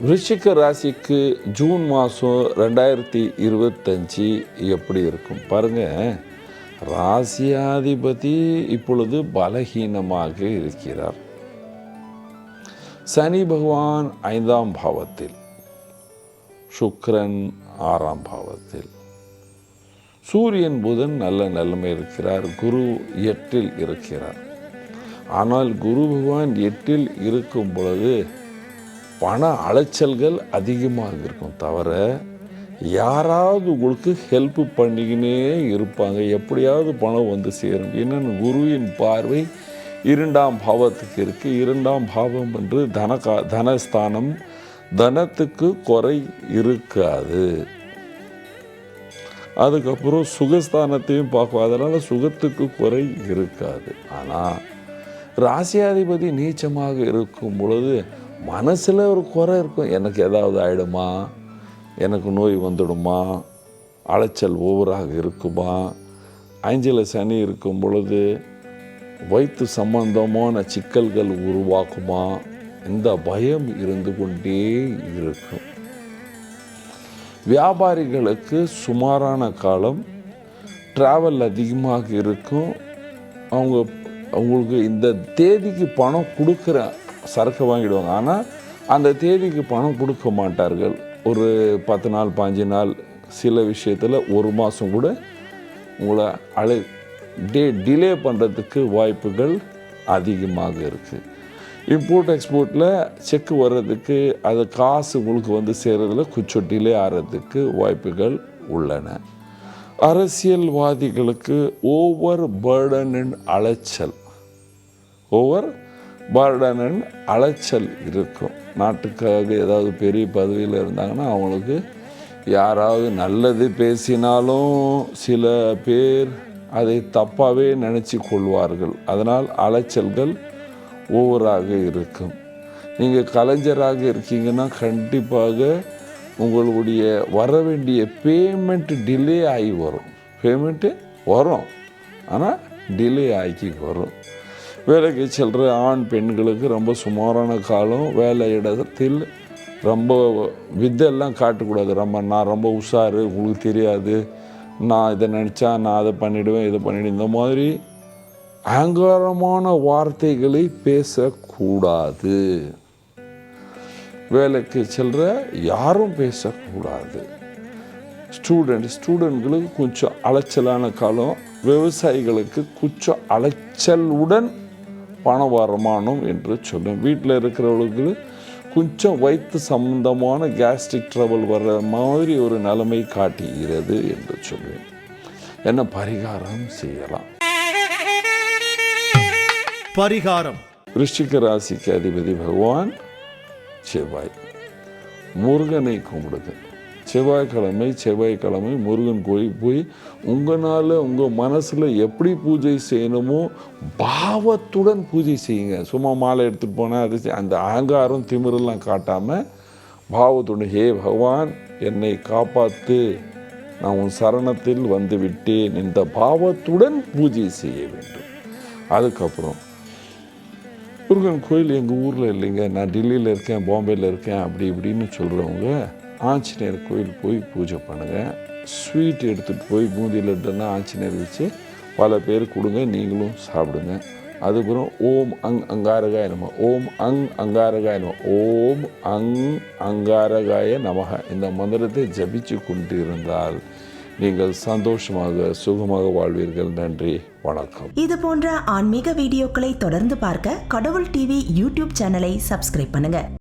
விருச்சிக ராசிக்கு ஜூன் மாதம் 2025 எப்படி இருக்கும் பாருங்கள். ராசியாதிபதி இப்பொழுது பலகீனமாக இருக்கிறார். சனி பகவான் 5ஆம் பாவத்தில், சுக்கிரன் 6ஆம் பாவத்தில், சூரியன் புதன் நல்ல நிலைமை இருக்கிறார், குரு 8இல் இருக்கிறார். ஆனால் குரு பகவான் 8இல் இருக்கும் பொழுது பண அலைச்சல்கள் அதிகமாக இருக்கும். தவிர யாராவது உங்களுக்கு ஹெல்ப் பண்ணிக்கினே இருப்பாங்க, எப்படியாவது பணம் வந்து சேரும். என்னென்னு குருவின் பார்வை 2ஆம் பாவத்துக்கு இருக்குது. 2ஆம் பாவம் என்று தனஸ்தானம், தனத்துக்கு குறை இருக்காது. அதுக்கப்புறம் சுகஸ்தானத்தையும் பார்க்கும், அதனால் சுகத்துக்கு குறை இருக்காது. ஆனால் ராசியாதிபதி நீச்சமாக இருக்கும் பொழுது மனசில் ஒரு குறை இருக்கும். எனக்கு ஏதாவது ஆகிடுமா, எனக்கு நோய் வந்துடுமா, அலைச்சல் ஓவராக இருக்குமா, 5இல் சனி இருக்கும் பொழுது வயிற்று சம்பந்தமான சிக்கல்கள் உருவாக்குமா, இந்த பயம் இருந்து கொண்டே இருக்கும். வியாபாரிகளுக்கு சுமாரான காலம், ட்ராவல் அதிகமாக இருக்கும். அவங்களுக்கு இந்த தேதிக்கு பணம் கொடுக்குற சரக்கு வாங்கிடுவாங்க, ஆனால் அந்த தேதிக்கு பணம் கொடுக்க மாட்டார்கள். ஒரு 10 நாள் 15 நாள், சில விஷயத்தில் 1 மாதம் கூட உங்களை டிலே பண்ணுறதுக்கு வாய்ப்புகள் அதிகமாக இருக்குது. இம்போர்ட் எக்ஸ்போர்ட்டில் செக்கு வர்றதுக்கு, அது காசு உங்களுக்கு வந்து சேர்றதுல கொஞ்சம் டிலே ஆகிறதுக்கு வாய்ப்புகள் உள்ளன. அரசியல்வாதிகளுக்கு ஓவர் பர்டன் அலைச்சல், அலைச்சல் இருக்கும். நாட்டுக்காக ஏதாவது பெரிய பதவியில் இருந்தாங்கன்னா அவங்களுக்கு யாராவது நல்லது பேசினாலும் சில பேர் அதை தப்பாகவே நினச்சி கொள்வார்கள். அதனால் அலைச்சல்கள் ஓவராக இருக்கும். நீங்கள் கலைஞராக இருக்கீங்கன்னா கண்டிப்பாக உங்களுடைய வர வேண்டிய பேமெண்ட் டிலே ஆகி வரும். பேமெண்ட்டு வரும், ஆனால் டிலே ஆகி வரும். வேலைக்கு செல்கிற ஆண் பெண்களுக்கு ரொம்ப சுமாரான காலம். வேலை இடத்தில் ரொம்ப வித்தெல்லாம் காட்டக்கூடாது. நான் ரொம்ப உஷாரு, உங்களுக்கு தெரியாது, நான் இதை நினச்சா நான் அதை பண்ணிவிடுவேன், இதை பண்ணிவிடுவேன், இந்த மாதிரி அகங்காரமான வார்த்தைகளை பேசக்கூடாது. வேலைக்கு செல்கிற யாரும் பேசக்கூடாது. ஸ்டூடெண்ட்களுக்கு கொஞ்சம் அலைச்சலான காலம். விவசாயிகளுக்கு கொஞ்சம் அலைச்சலுடன் பண வருமானம் என்று சொல்லும். வீட்டில் இருக்கிறவர்களுக்கு கொஞ்சம் வயிற்று சம்பந்தமான கேஸ்ட்ரிக் ட்ரபிள் வர்ற மாதிரி ஒரு நிலைமை காட்டுகிறது என்று சொல்வேன். என்ன பரிகாரம் செய்யலாம்? பரிகாரம். விருச்சிக ராசிக்கு அதிபதி பகவான் செவ்வாய். முருகனை கும்பிடுங்க. செவ்வாய்க்கிழமை முருகன் கோயில் போய் உங்களால் உங்கள் மனசில் எப்படி பூஜை செய்யணுமோ பாவத்துடன் பூஜை செய்யுங்க. சும்மா மாலை எடுத்துகிட்டு போனால் அது அந்த அகங்காரம் திமிரெல்லாம் காட்டாமல் பாவத்துடன், ஹே பகவான் என்னை காப்பாற்று, நான் உன் சரணத்தில் வந்து விட்டேன், இந்த பாவத்துடன் பூஜை செய்ய வேண்டும். அதுக்கப்புறம் முருகன் கோயில் எங்கள் ஊரில் இல்லைங்க, நான் டெல்லியில் இருக்கேன், பாம்பேயில் இருக்கேன், அப்படி இப்படின்னு சொல்கிறவங்க ஆஞ்சநேயர் கோயில் போய் பூஜை பண்ணுங்கள். ஸ்வீட் எடுத்துகிட்டு போய் பூந்தி லட்டுன்னா ஆஞ்சநேயர் வச்சு பல பேர் கொடுங்க, நீங்களும் சாப்பிடுங்க. அதுக்கப்புறம் ஓம் அங்காரகாய நம, ஓம் அங்காரகாய நம, ஓம் அங்காரகாய நமக, இந்த மந்திரத்தை ஜபிச்சு கொண்டு இருந்தால் நீங்கள் சந்தோஷமாக சுகமாக வாழ்வீர்கள். நன்றி, வணக்கம். இது போன்ற ஆன்மீக வீடியோக்களை தொடர்ந்து பார்க்க கடவுள் டிவி யூடியூப் சேனலை சப்ஸ்கிரைப் பண்ணுங்க.